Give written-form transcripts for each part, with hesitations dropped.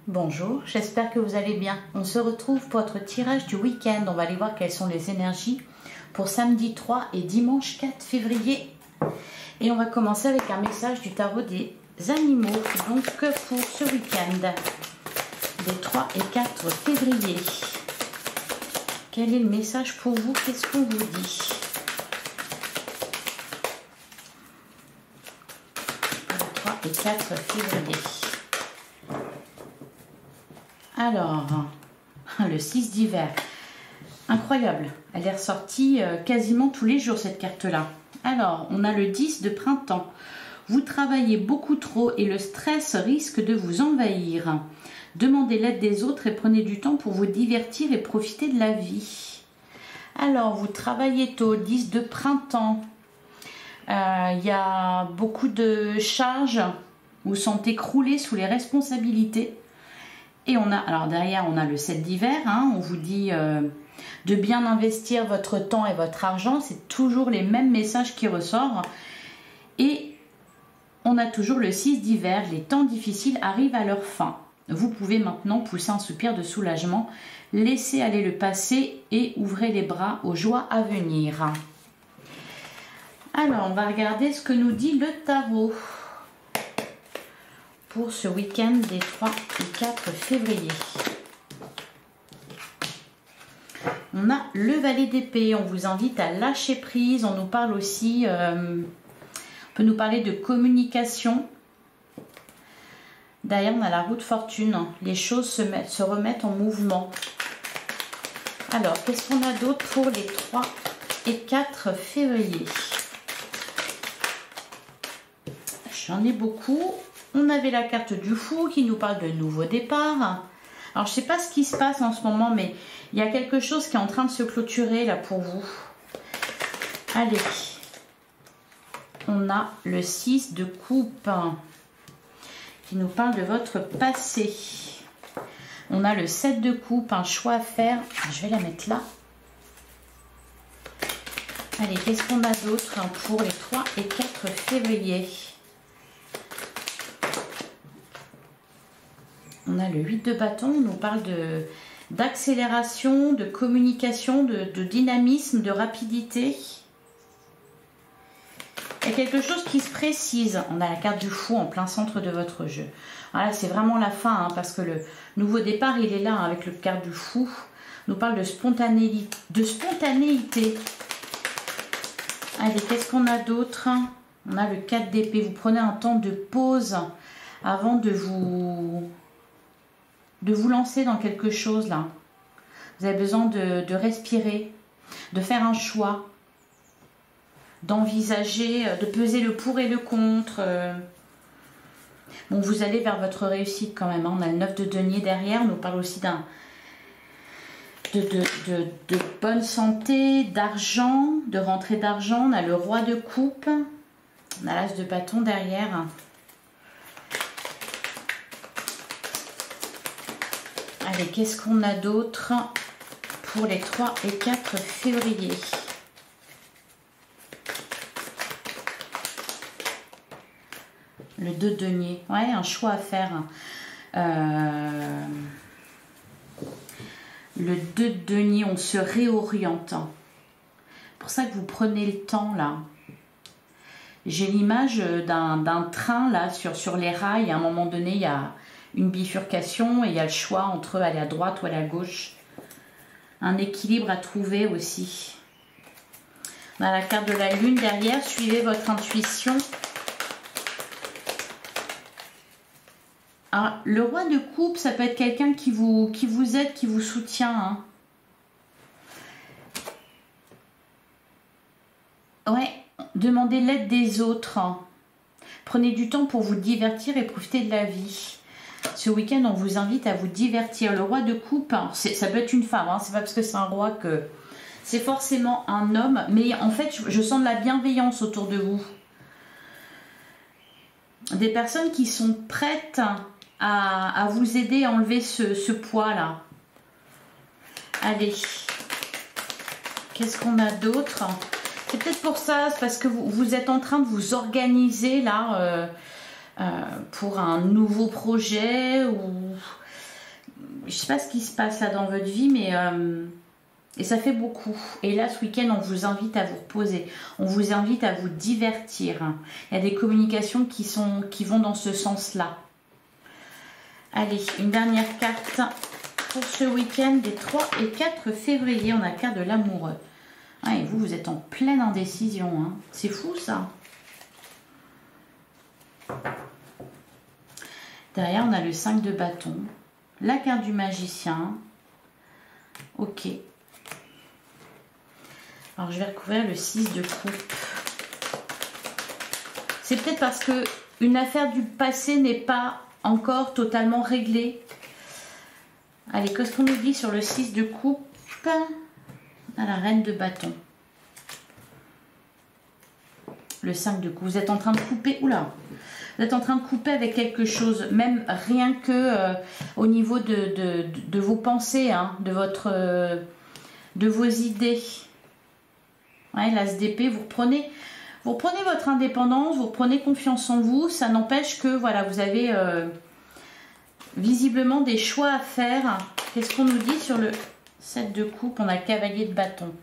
Bonjour, j'espère que vous allez bien. On se retrouve pour votre tirage du week-end. On va aller voir quelles sont les énergies pour samedi 3 et dimanche 4 février. Et on va commencer avec un message du tarot des animaux. Donc pour ce week-end, des 3 et 4 février. Quel est le message pour vous? Qu'est-ce qu'on vous dit? Les 3 et 4 février. Alors, le 6 d'hiver, incroyable, elle est ressortie quasiment tous les jours cette carte-là. Alors, on a le 10 de printemps. Vous travaillez beaucoup trop et le stress risque de vous envahir. Demandez l'aide des autres et prenez du temps pour vous divertir et profiter de la vie. Alors, vous travaillez tôt, 10 de printemps. Il y a beaucoup de charges, vous vous sentez crouler sous les responsabilités. Et on a, alors derrière, on a le 7 d'hiver, on vous dit de bien investir votre temps et votre argent. C'est toujours les mêmes messages qui ressortent. Et on a toujours le 6 d'hiver, les temps difficiles arrivent à leur fin. Vous pouvez maintenant pousser un soupir de soulagement, laisser aller le passé et ouvrez les bras aux joies à venir. Alors, on va regarder ce que nous dit le tarot pour ce week-end des 3 et 4 février. On a le valet d'épée, on vous invite à lâcher prise, on nous parle aussi, on peut nous parler de communication. Derrière on a la roue de fortune, les choses se remettent en mouvement. Alors, qu'est-ce qu'on a d'autre pour les 3 et 4 février? J'en ai beaucoup. On avait la carte du fou qui nous parle de nouveau départ. Alors, je ne sais pas ce qui se passe en ce moment, mais il y a quelque chose qui est en train de se clôturer là pour vous. Allez. On a le 6 de coupe qui nous parle de votre passé. On a le 7 de coupe, un choix à faire. Je vais la mettre là. Allez, qu'est-ce qu'on a d'autre pour les 3 et 4 février? On a le 8 de bâton, on nous parle d'accélération, de communication, de dynamisme, de rapidité. Il y a quelque chose qui se précise. On a la carte du fou en plein centre de votre jeu. Voilà, c'est vraiment la fin, parce que le nouveau départ, il est là, avec le carte du fou. On nous parle de spontanéité. Allez, qu'est-ce qu'on a d'autre? On a le 4 d'épée. Vous prenez un temps de pause avant de vous lancer dans quelque chose là. Vous avez besoin de respirer, de faire un choix, d'envisager, de peser le pour et le contre. Bon, vous allez vers votre réussite quand même. On a le 9 de denier derrière. On nous parle aussi de bonne santé, d'argent, de rentrée d'argent. On a le roi de coupe. On a l'as de bâton derrière. Allez, qu'est-ce qu'on a d'autre pour les 3 et 4 février? Le 2 de denier. Ouais, un choix à faire. Le 2 de denier, on se réoriente. C'est pour ça que vous prenez le temps là. J'ai l'image d'un train là sur les rails. À un moment donné, il y a une bifurcation et il y a le choix entre aller à droite ou aller à gauche. Un équilibre à trouver aussi. On a la carte de la lune derrière. Suivez votre intuition. Alors, le roi de coupe, ça peut être quelqu'un qui vous aide, qui vous soutient. Ouais, demandez l'aide des autres. Prenez du temps pour vous divertir et profiter de la vie. Ce week-end, on vous invite à vous divertir. Le roi de coupe, ça peut être une femme, c'est pas parce que c'est un roi que c'est forcément un homme, mais en fait, je sens de la bienveillance autour de vous. Des personnes qui sont prêtes à vous aider à enlever ce poids-là. Allez, qu'est-ce qu'on a d'autre? C'est peut-être pour ça, c'est parce que vous êtes en train de vous organiser là pour un nouveau projet ou je sais pas ce qui se passe là dans votre vie, mais et ça fait beaucoup. Et là, ce week-end, on vous invite à vous reposer. On vous invite à vous divertir. Il y a des communications qui vont dans ce sens-là. Allez, une dernière carte pour ce week-end des 3 et 4 février. On a la carte de l'amoureux. Ah, et vous êtes en pleine indécision. Hein. C'est fou, ça. Derrière, on a le 5 de bâton. La carte du magicien. Ok. Alors, je vais recouvrir le 6 de coupe. C'est peut-être parce que une affaire du passé n'est pas encore totalement réglée. Allez, qu'est-ce qu'on nous dit sur le 6 de coupe? À la reine de bâton. Le 5 de coupe. Vous êtes en train de couper. Oula! Vous êtes en train de couper avec quelque chose, même rien que au niveau de vos pensées, hein, de vos idées. Ouais, l'ASDP, vous reprenez votre indépendance, vous reprenez confiance en vous. Ça n'empêche que voilà, vous avez visiblement des choix à faire. Qu'est-ce qu'on nous dit sur le 7 de coupe? On a le cavalier de bâton.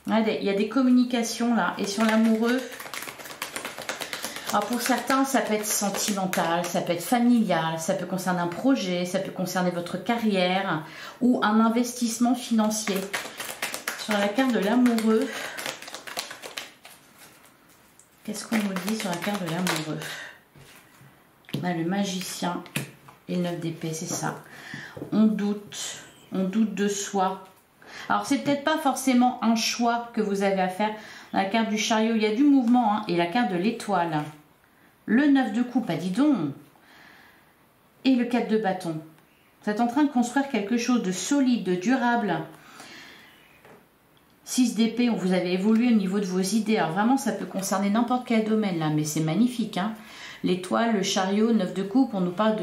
Ouais, il y a des communications là. Et sur l'amoureux, alors pour certains, ça peut être sentimental, ça peut être familial, ça peut concerner un projet, ça peut concerner votre carrière ou un investissement financier. Sur la carte de l'amoureux, qu'est-ce qu'on nous dit sur la carte de l'amoureux? On a le magicien et le 9 d'épée, c'est ça. On doute de soi. Alors c'est peut-être pas forcément un choix que vous avez à faire. La carte du chariot, il y a du mouvement, hein, et la carte de l'étoile. Le 9 de coupe, ah dis donc. Et le 4 de bâton. Vous êtes en train de construire quelque chose de solide, de durable. 6 d'épée, vous avez évolué au niveau de vos idées. Alors vraiment, ça peut concerner n'importe quel domaine là, mais c'est magnifique. Hein. L'étoile, le chariot, 9 de coupe, on nous parle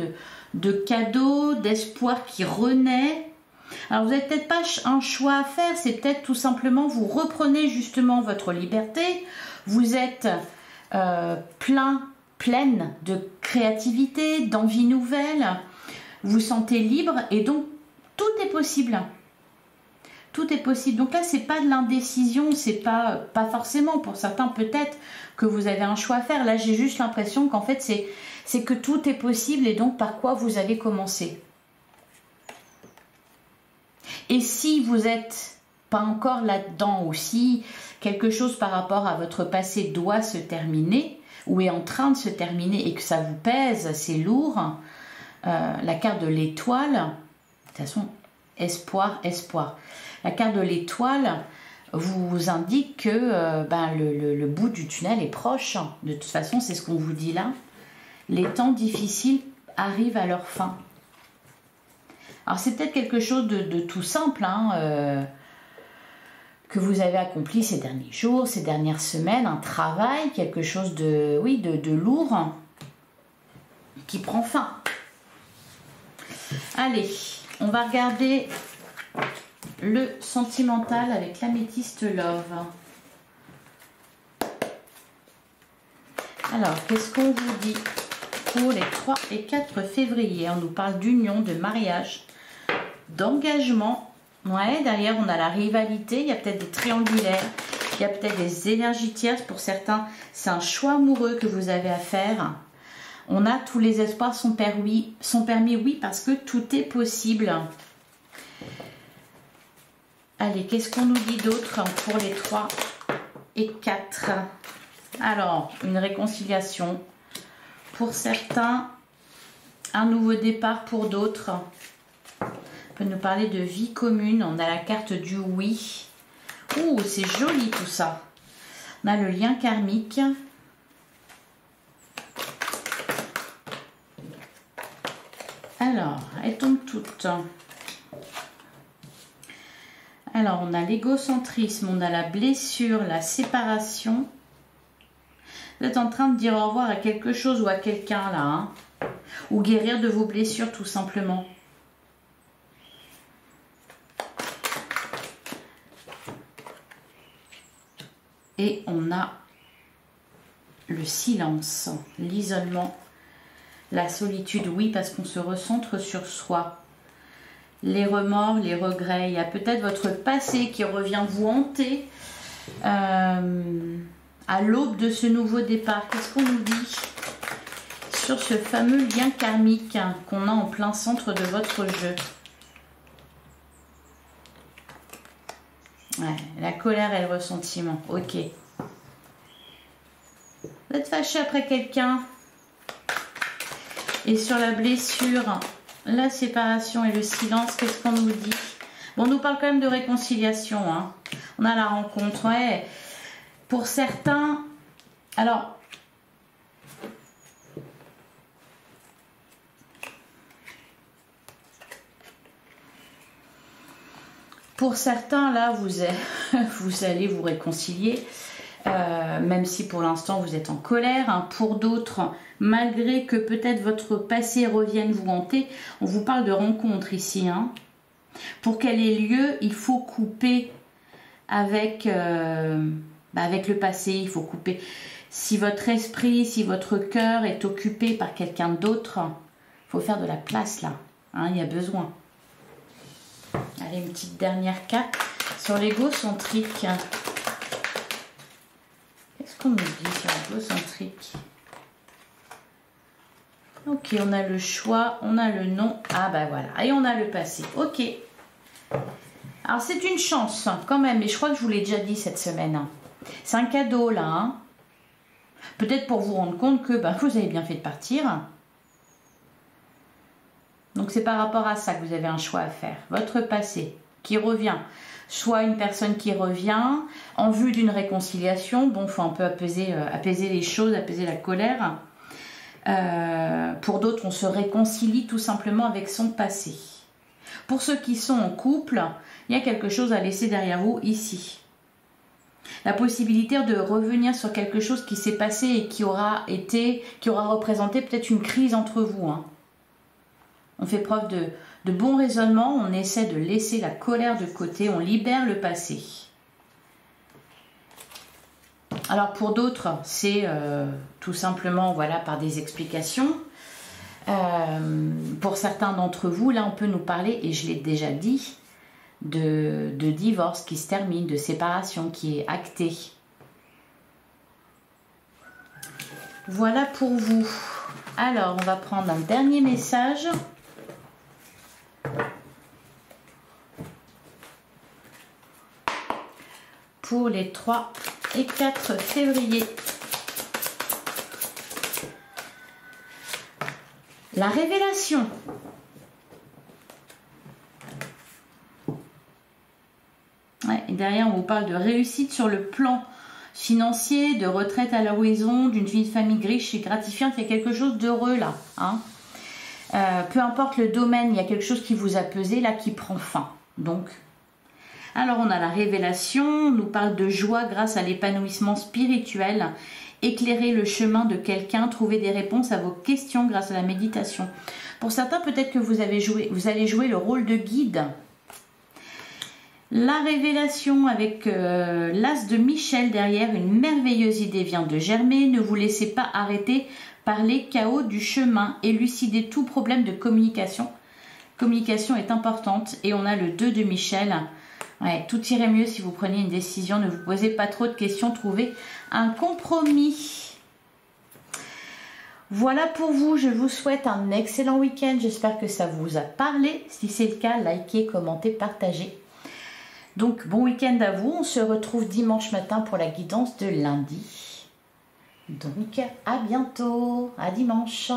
de cadeaux, d'espoir qui renaît. Alors vous n'avez peut-être pas un choix à faire, c'est peut-être tout simplement vous reprenez justement votre liberté. Vous êtes pleine de créativité, d'envie nouvelle. Vous vous sentez libre et donc tout est possible. Tout est possible. Donc là, c'est pas de l'indécision, c'est pas forcément. Pour certains, peut-être que vous avez un choix à faire. Là, j'ai juste l'impression qu'en fait, c'est que tout est possible et donc par quoi vous allez commencer. Et si vous n'êtes pas encore là-dedans ou si quelque chose par rapport à votre passé doit se terminer ou est en train de se terminer et que ça vous pèse, c'est lourd, la carte de l'étoile, de toute façon, espoir. La carte de l'étoile vous indique que le bout du tunnel est proche. De toute façon, c'est ce qu'on vous dit là. Les temps difficiles arrivent à leur fin. Alors, c'est peut-être quelque chose de tout simple hein, que vous avez accompli ces derniers jours, ces dernières semaines, un travail, quelque chose de lourd qui prend fin. Allez, on va regarder le sentimental avec l'améthyste Love. Alors, qu'est-ce qu'on vous dit pour les 3 et 4 février? On nous parle d'union, de mariage, d'engagement. Ouais, derrière, on a la rivalité. Il y a peut-être des triangulaires. Il y a peut-être des énergies tierces. Pour certains, c'est un choix amoureux que vous avez à faire. On a tous les espoirs sont permis, oui, parce que tout est possible. Allez, qu'est-ce qu'on nous dit d'autre pour les 3 et 4? Alors, une réconciliation. Pour certains, un nouveau départ pour d'autres. On peut nous parler de vie commune. On a la carte du oui. Ouh, c'est joli tout ça. On a le lien karmique. Alors, elles tombent toutes. Alors, on a l'égocentrisme, on a la blessure, la séparation. Vous êtes en train de dire au revoir à quelque chose ou à quelqu'un là. Hein, ou guérir de vos blessures tout simplement. Et on a le silence, l'isolement, la solitude, oui, parce qu'on se recentre sur soi. les remords, les regrets. Il y a peut-être votre passé qui revient vous hanter à l'aube de ce nouveau départ. Qu'est-ce qu'on nous dit sur ce fameux lien karmique qu'on a en plein centre de votre jeu? Ouais, la colère et le ressentiment. Ok. Vous êtes fâché après quelqu'un. Et sur la blessure, la séparation et le silence, qu'est-ce qu'on nous dit? Bon, on nous parle quand même de réconciliation. Hein. On a la rencontre. Ouais. Pour certains, alors, pour certains, là, vous allez vous réconcilier. Même si pour l'instant vous êtes en colère. Hein. Pour d'autres, malgré que peut-être votre passé revienne vous hanter, on vous parle de rencontre ici. Hein. Pour qu'elle ait lieu, il faut couper avec, avec le passé. Il faut couper. Si votre esprit, si votre cœur est occupé par quelqu'un d'autre, il faut faire de la place là. Hein, il y a besoin. Allez, une petite dernière carte sur l'égocentrique. Qu'est-ce qu'on nous dit sur l'égocentrique? Ok, on a le choix, on a le nom. Ah bah voilà, et on a le passé. Ok. Alors c'est une chance quand même, mais je crois que je vous l'ai déjà dit cette semaine. C'est un cadeau là. Hein. Peut-être pour vous rendre compte que vous avez bien fait de partir. Donc c'est par rapport à ça que vous avez un choix à faire. Votre passé qui revient. Soit une personne qui revient en vue d'une réconciliation. Bon, il faut un peu apaiser les choses, apaiser la colère. Pour d'autres, on se réconcilie tout simplement avec son passé. Pour ceux qui sont en couple, il y a quelque chose à laisser derrière vous ici. La possibilité de revenir sur quelque chose qui s'est passé et qui aura représenté peut-être une crise entre vous. Hein. On fait preuve de bon raisonnement, on essaie de laisser la colère de côté, on libère le passé. Alors pour d'autres, c'est tout simplement voilà, par des explications. Pour certains d'entre vous, là on peut nous parler, et je l'ai déjà dit, de divorce qui se termine, de séparation qui est actée. Voilà pour vous. Alors on va prendre un dernier message. Pour les 3 et 4 février. La révélation. Ouais, et derrière, on vous parle de réussite sur le plan financier, de retraite à l'horizon, d'une vie de famille riche et gratifiante. Il y a quelque chose d'heureux là. Hein. Peu importe le domaine, il y a quelque chose qui vous a pesé là, qui prend fin. Donc, alors on a la révélation, on nous parle de joie grâce à l'épanouissement spirituel, éclairer le chemin de quelqu'un, trouver des réponses à vos questions grâce à la méditation. Pour certains, peut-être que vous allez jouer le rôle de guide. La révélation avec l'as de Michel derrière, une merveilleuse idée vient de germer, ne vous laissez pas arrêter par les chaos du chemin, élucidez tout problème de communication. Communication est importante et on a le 2 de Michel. Ouais, tout irait mieux si vous preniez une décision, ne vous posez pas trop de questions, trouvez un compromis. Voilà pour vous, je vous souhaite un excellent week-end, j'espère que ça vous a parlé. Si c'est le cas, likez, commentez, partagez. Donc bon week-end à vous, on se retrouve dimanche matin pour la guidance de lundi. Donc à bientôt, à dimanche.